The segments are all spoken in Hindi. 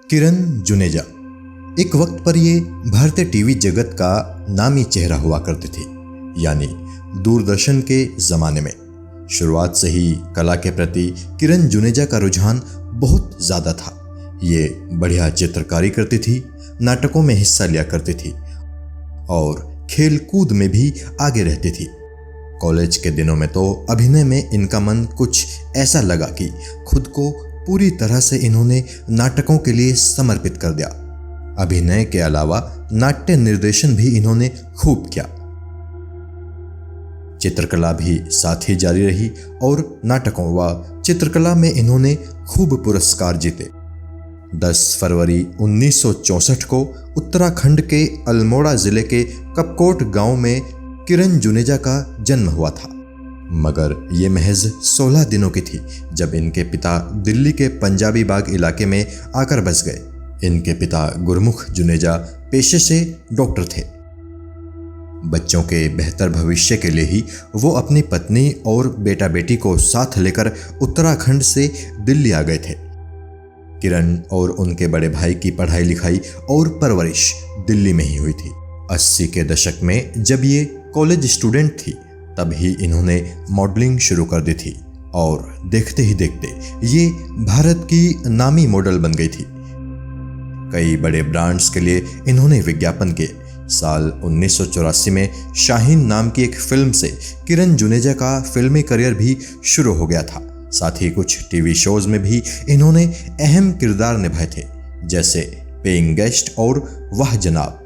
किरण जुनेजा एक वक्त पर ये भारतीय टीवी जगत का नामी चेहरा हुआ करती थी, यानी दूरदर्शन के ज़माने में। शुरुआत से ही कला के प्रति किरण जुनेजा का रुझान बहुत ज़्यादा था। ये बढ़िया चित्रकारी करती थी, नाटकों में हिस्सा लिया करती थी और खेल कूद में भी आगे रहती थी। कॉलेज के दिनों में तो अभिनय में इनका मन कुछ ऐसा लगा कि खुद को पूरी तरह से इन्होंने नाटकों के लिए समर्पित कर दिया। अभिनय के अलावा नाट्य निर्देशन भी इन्होंने खूब किया। चित्रकला भी साथ ही जारी रही और नाटकों व चित्रकला में इन्होंने खूब पुरस्कार जीते। 10 फरवरी 1964 को उत्तराखंड के अल्मोड़ा जिले के कपकोट गांव में किरण जुनेजा का जन्म हुआ था, मगर ये महज 16 दिनों की थी जब इनके पिता दिल्ली के पंजाबी बाग इलाके में आकर बस गए। इनके पिता गुरमुख जुनेजा पेशे से डॉक्टर थे। बच्चों के बेहतर भविष्य के लिए ही वो अपनी पत्नी और बेटा बेटी को साथ लेकर उत्तराखंड से दिल्ली आ गए थे। किरण और उनके बड़े भाई की पढ़ाई लिखाई और परवरिश दिल्ली में ही हुई थी। 80 के दशक में जब ये कॉलेज स्टूडेंट थी तब ही इन्होंने मॉडलिंग शुरू कर दी थी और देखते ही देखते ये भारत की नामी मॉडल बन गई थी। कई बड़े ब्रांड्स के लिए इन्होंने विज्ञापन किए। साल 1984 में शाहीन नाम की एक फिल्म से किरण जुनेजा का फिल्मी करियर भी शुरू हो गया था। साथ ही कुछ टीवी शोज में भी इन्होंने अहम किरदार निभाए थे, जैसे पेइंग गेस्ट और वाह जनाब।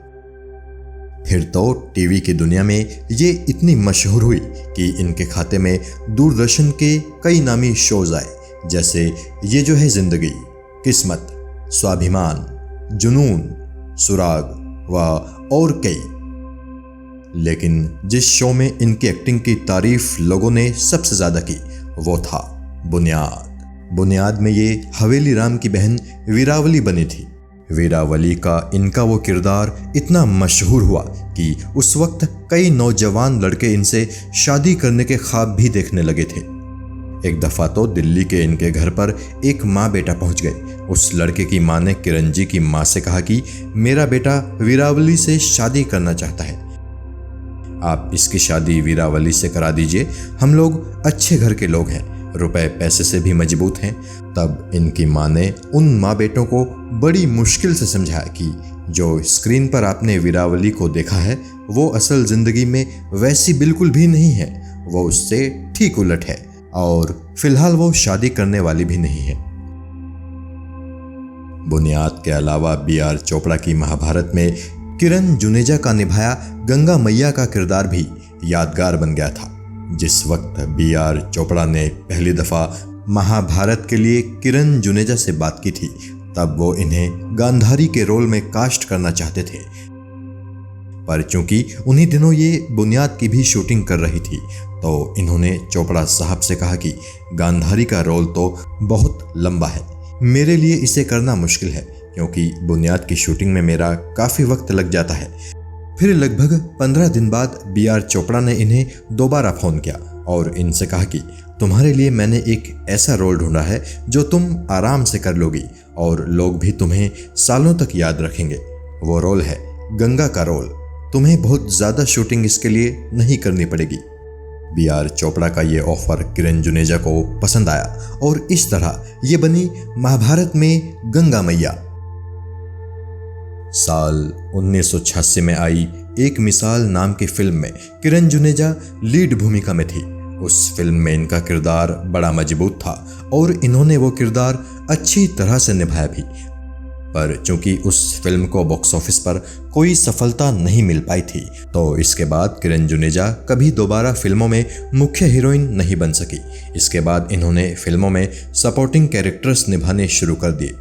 फिर तो टीवी की दुनिया में ये इतनी मशहूर हुई कि इनके खाते में दूरदर्शन के कई नामी शोज आए, जैसे ये जो है जिंदगी, किस्मत, स्वाभिमान, जुनून, सुराग व और कई। लेकिन जिस शो में इनकी एक्टिंग की तारीफ लोगों ने सबसे ज़्यादा की वो था बुनियाद। बुनियाद में ये हवेली राम की बहन वीरावली बनी थी। वीरावली का इनका वो किरदार इतना मशहूर हुआ कि उस वक्त कई नौजवान लड़के इनसे शादी करने के ख्वाब भी देखने लगे थे। एक दफ़ा तो दिल्ली के इनके घर पर एक माँ बेटा पहुंच गए। उस लड़के की माँ ने किरण जी की माँ से कहा कि मेरा बेटा वीरावली से शादी करना चाहता है, आप इसकी शादी वीरावली से करा दीजिए। हम लोग अच्छे घर के लोग हैं, रुपए पैसे से भी मजबूत हैं। तब इनकी माँ ने उन माँ बेटों को बड़ी मुश्किल से समझाया कि जो स्क्रीन पर आपने वीरावली को देखा है वो असल जिंदगी में वैसी बिल्कुल भी नहीं है, वो उससे ठीक उलट है और फिलहाल वो शादी करने वाली भी नहीं है। बुनियाद के अलावा B.R. चोपड़ा की महाभारत में किरण जुनेजा का निभाया गंगा मैया का किरदार भी यादगार बन गया था। जिस वक्त B.R. चोपड़ा ने पहली दफ़ा महाभारत के लिए किरण जुनेजा से बात की थी तब वो इन्हें गांधारी के रोल में कास्ट करना चाहते थे, पर चूंकि उन्हीं दिनों ये बुनियाद की भी शूटिंग कर रही थी तो इन्होंने चोपड़ा साहब से कहा कि गांधारी का रोल तो बहुत लंबा है, मेरे लिए इसे करना मुश्किल है क्योंकि बुनियाद की शूटिंग में मेरा काफ़ी वक्त लग जाता है। फिर लगभग 15 दिन बाद B.R. चोपड़ा ने इन्हें दोबारा फ़ोन किया और इनसे कहा कि तुम्हारे लिए मैंने एक ऐसा रोल ढूंढा है जो तुम आराम से कर लोगी और लोग भी तुम्हें सालों तक याद रखेंगे। वो रोल है गंगा का रोल। तुम्हें बहुत ज़्यादा शूटिंग इसके लिए नहीं करनी पड़ेगी। B.R. चोपड़ा का ये ऑफर किरण जुनेजा को पसंद आया और इस तरह ये बनी महाभारत में गंगा मैया। साल 1986 में आई एक मिसाल नाम की फिल्म में किरण जुनेजा लीड भूमिका में थी। उस फिल्म में इनका किरदार बड़ा मजबूत था और इन्होंने वो किरदार अच्छी तरह से निभाया भी, पर चूंकि उस फिल्म को बॉक्स ऑफिस पर कोई सफलता नहीं मिल पाई थी तो इसके बाद किरण जुनेजा कभी दोबारा फिल्मों में मुख्य हीरोइन नहीं बन सकी। इसके बाद इन्होंने फिल्मों में सपोर्टिंग कैरेक्टर्स निभाने शुरू कर दिए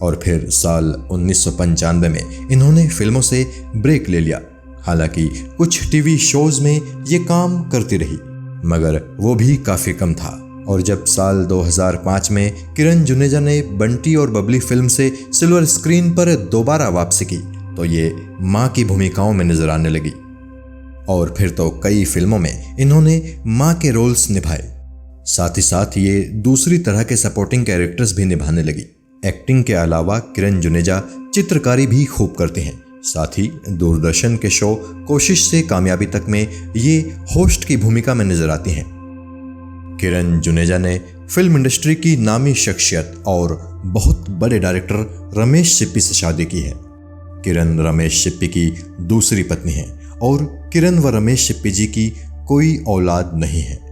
और फिर साल 1995 में इन्होंने फिल्मों से ब्रेक ले लिया। हालांकि कुछ टीवी शोज में ये काम करती रही मगर वो भी काफ़ी कम था। और जब साल 2005 में किरण जुनेजा ने बंटी और बबली फिल्म से सिल्वर स्क्रीन पर दोबारा वापसी की तो ये माँ की भूमिकाओं में नजर आने लगी और फिर तो कई फिल्मों में इन्होंने माँ के रोल्स निभाए। साथ ही साथ ये दूसरी तरह के सपोर्टिंग कैरेक्टर्स भी निभाने लगी। एक्टिंग के अलावा किरण जुनेजा चित्रकारी भी खूब करते हैं। साथ ही दूरदर्शन के शो कोशिश से कामयाबी तक में ये होस्ट की भूमिका में नजर आती हैं। किरण जुनेजा ने फिल्म इंडस्ट्री की नामी शख्सियत और बहुत बड़े डायरेक्टर रमेश सिप्पी से शादी की है। किरण रमेश सिप्पी की दूसरी पत्नी है और किरण व रमेश सिप्पी जी की कोई औलाद नहीं है।